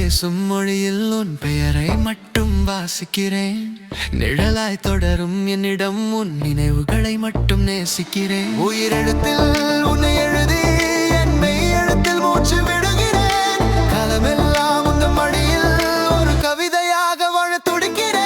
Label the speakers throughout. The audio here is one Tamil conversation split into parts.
Speaker 1: பேசும் மொழியில் உன் பெயரை மட்டும் வாசிக்கிறேன். நிழலாய் தொடரும் என்னிடம் உன் நினைவுகளை மட்டும் நேசிக்கிறேன். உயிரெழுத்தில் உன்னை எழுதி என் மெய் எழுத்தில் மூச்சு விடுகிறேன். காலமெல்லாம் உந்த மடியில் ஒரு கவிதையாக வாழ துடிக்கிறேன்.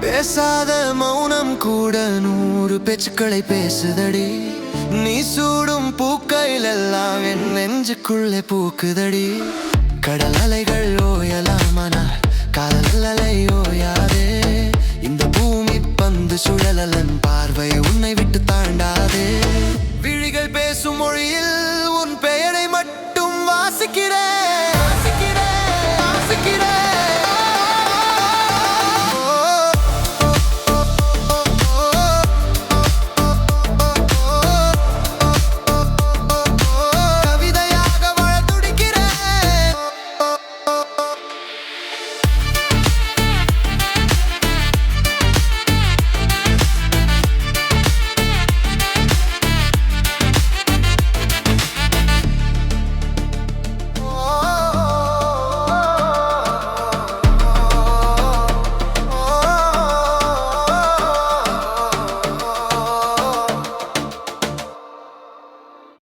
Speaker 1: பேசாத மௌனம் கூட 100 பேச்சுக்களை பேசுதடி. நீ சூடும் பூக்கையில் எல்லாம் என் நெஞ்சுக்குள்ளே பூக்குதடி. கடல் அலைகள்